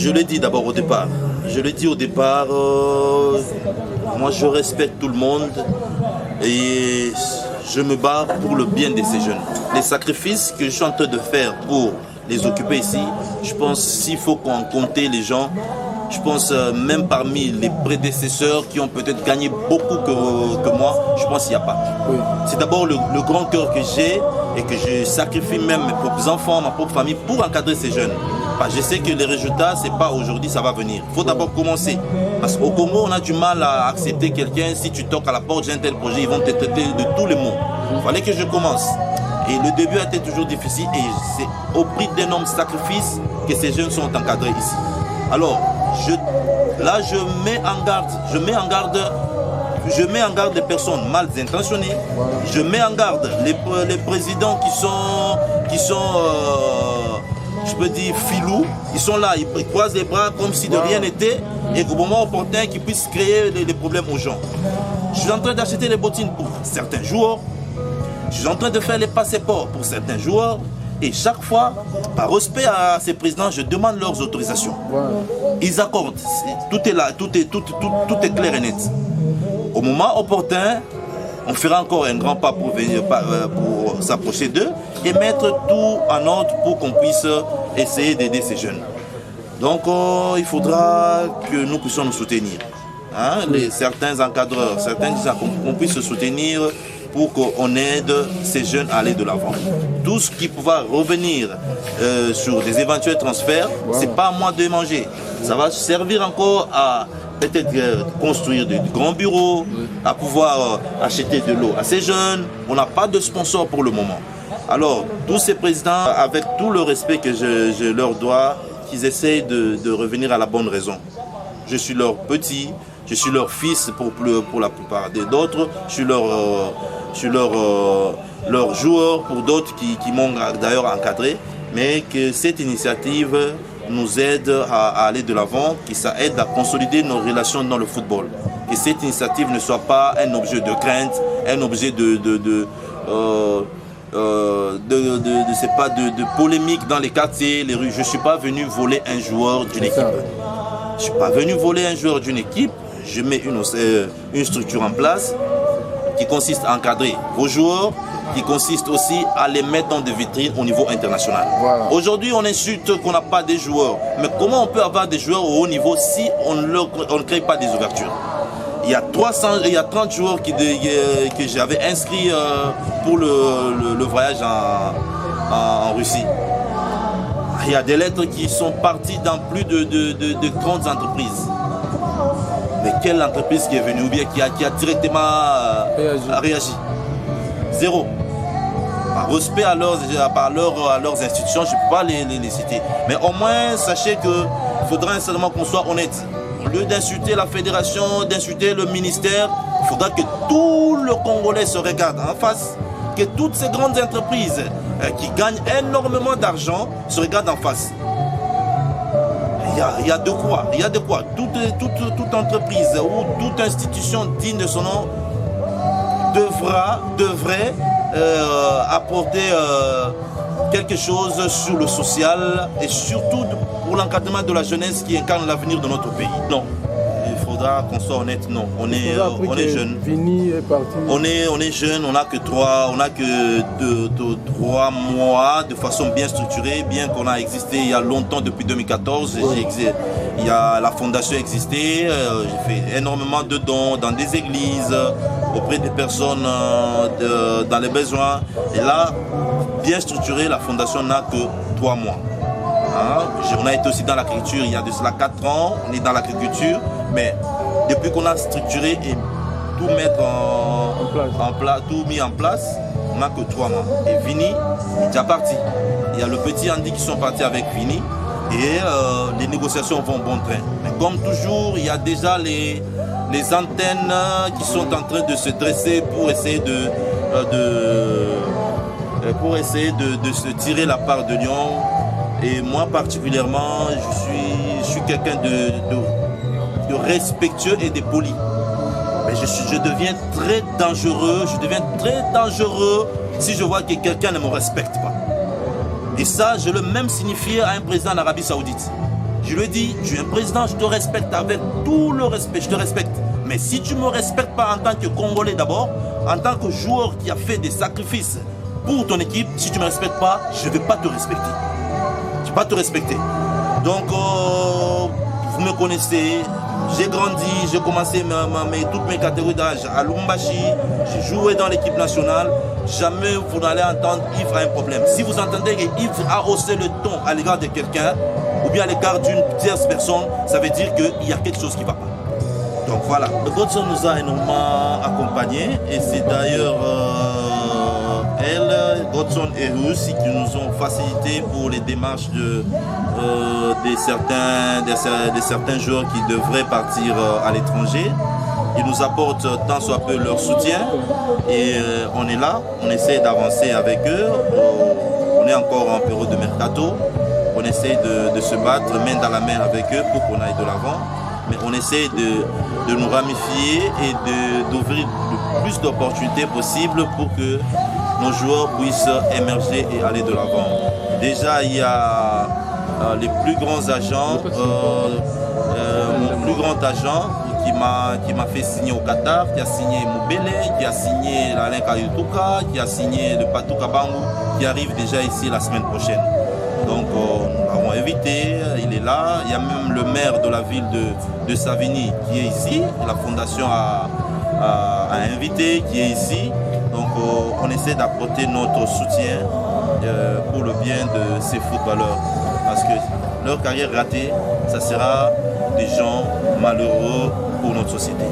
Je l'ai dit d'abord au départ. Je l'ai dit au départ, moi je respecte tout le monde et je me bats pour le bien de ces jeunes. Les sacrifices que je suis en train de faire pour les occuper ici, je pense s'il faut qu'on compte les gens, je pense même parmi les prédécesseurs qui ont peut-être gagné beaucoup que moi, je pense qu'il n'y a pas. Oui. C'est d'abord le grand cœur que j'ai et que je sacrifie même mes propres enfants, ma propre famille pour encadrer ces jeunes. Parce que je sais que les résultats, ce n'est pas aujourd'hui, ça va venir. Il faut d'abord commencer. Parce qu'au Congo, on a du mal à accepter quelqu'un. Si tu toques à la porte d'un tel projet, ils vont te traiter de tous les mots. Il fallait que je commence. Et le début a été toujours difficile et c'est au prix d'énormes sacrifices que ces jeunes sont encadrés ici. Alors, là, je mets en garde les personnes mal intentionnées. Je mets en garde les présidents qui sont je peux dire filous. Ils sont là, ils croisent les bras comme si de rien n'était et qu'au moment opportun, qu'ils puissent créer des problèmes aux gens. Je suis en train d'acheter les bottines pour certains joueurs. Je suis en train de faire les passeports pour certains joueurs. Et chaque fois, par respect à ces présidents, je demande leurs autorisations. Ils accordent. Tout est là, tout est clair et net. Au moment opportun, on fera encore un grand pas pour s'approcher d'eux et mettre tout en ordre pour qu'on puisse essayer d'aider ces jeunes. Donc il faudra que nous puissions nous soutenir. Hein? Certains encadreurs, certains disent qu'on puisse se soutenir pour qu'on aide ces jeunes à aller de l'avant. Tout ce qui pourra revenir sur des éventuels transferts, ce n'est pas à moi de manger. Ça va servir encore à peut-être construire de grands bureaux, à pouvoir acheter de l'eau à ces jeunes. On n'a pas de sponsor pour le moment. Alors, tous ces présidents, avec tout le respect que je leur dois, qu'ils essayent de revenir à la bonne raison. Je suis leur petit, je suis leur fils pour la plupart d'autres, je suis leur joueur pour d'autres qui m'ont d'ailleurs encadré, mais que cette initiative nous aide à aller de l'avant, que ça aide à consolider nos relations dans le football. Que cette initiative ne soit pas un objet de crainte, un objet de polémique dans les quartiers, les rues. Je ne suis pas venu voler un joueur d'une équipe. Je ne suis pas venu voler un joueur d'une équipe. Je mets une structure en place qui consiste à encadrer vos joueurs, qui consiste aussi à les mettre dans des vitrines au niveau international. Voilà. Aujourd'hui, on insulte qu'on n'a pas des joueurs. Mais comment on peut avoir des joueurs au haut niveau si on ne crée pas des ouvertures? Il y a 30 joueurs que j'avais inscrits pour le voyage en Russie. Il y a des lettres qui sont parties dans plus de grandes entreprises. Mais quelle entreprise qui est venue ou bien qui a directement réagi? Zéro. Par respect à leurs institutions, je ne peux pas les citer. Mais au moins, sachez qu'il faudra seulement qu'on soit honnête. Au lieu d'insulter la fédération, d'insulter le ministère, il faudra que tout le Congolais se regarde en face, que toutes ces grandes entreprises qui gagnent énormément d'argent se regardent en face. Il y a de quoi. Toute entreprise ou toute institution digne de son nom devrait apporter quelque chose sur le social et surtout pour l'encadrement de la jeunesse qui incarne l'avenir de notre pays. Non, il faudra qu'on soit honnête. Non, on est jeune. On est jeune, on n'a que 3 mois de façon bien structurée, bien qu'on a existé il y a longtemps, depuis 2014. Il y a la fondation existée, j'ai fait énormément de dons dans des églises, auprès des personnes dans les besoins. Et là, bien structurée, la fondation n'a que 3 mois. Hein? On a été aussi dans l'agriculture il y a de cela 4 ans, on est dans l'agriculture, mais depuis qu'on a structuré et tout mettre tout mis en place, on n'a que 3 mois. Et Vini est déjà parti. Il y a le petit Andy qui sont partis avec Vini et les négociations vont bon train. Mais comme toujours, il y a déjà les antennes qui sont en train de se dresser pour essayer de se tirer la part de Lyon. Et moi particulièrement, je suis quelqu'un de respectueux et de poli. Mais je deviens très dangereux, si je vois que quelqu'un ne me respecte pas. Et ça, je le même signifié à un président d'Arabie Saoudite. Je lui ai dit, tu es un président, je te respecte avec tout le respect, je te respecte. Mais si tu ne me respectes pas en tant que Congolais d'abord, en tant que joueur qui a fait des sacrifices pour ton équipe, si tu ne me respectes pas, je ne vais pas te respecter. Je ne vais pas te respecter. Donc, vous me connaissez, j'ai grandi, j'ai commencé toutes mes catégories d'âge à Lumbashi, j'ai joué dans l'équipe nationale. Jamais vous n'allez entendre Yves a un problème. Si vous entendez que Yves a haussé le ton à l'égard de quelqu'un, ou bien à l'égard d'une tierce personne, ça veut dire qu'il y a quelque chose qui ne va pas. Donc voilà. Godson nous a énormément accompagnés et c'est d'ailleurs Godson et Russi qui nous ont facilité pour les démarches de certains joueurs qui devraient partir à l'étranger. Ils nous apportent tant soit peu leur soutien et on est là, on essaie d'avancer avec eux. On est encore en période de mercato, on essaie de se battre main dans la main avec eux pour qu'on aille de l'avant. Mais on essaie de nous ramifier et d'ouvrir le plus d'opportunités possibles pour que nos joueurs puissent émerger et aller de l'avant. Déjà, il y a les plus grands agents, mon plus grand agent qui m'a fait signer au Qatar, qui a signé Moubele, qui a signé l'Alain Kayutuka, qui a signé le Patou Kabangu, qui arrive déjà ici la semaine prochaine. Donc nous l'avons invité, il est là. Il y a même le maire de la ville de Savigny qui est ici. La fondation a invité, qui est ici. Donc on essaie d'apporter notre soutien pour le bien de ces footballeurs. Parce que leur carrière ratée, ça sera des gens malheureux pour notre société.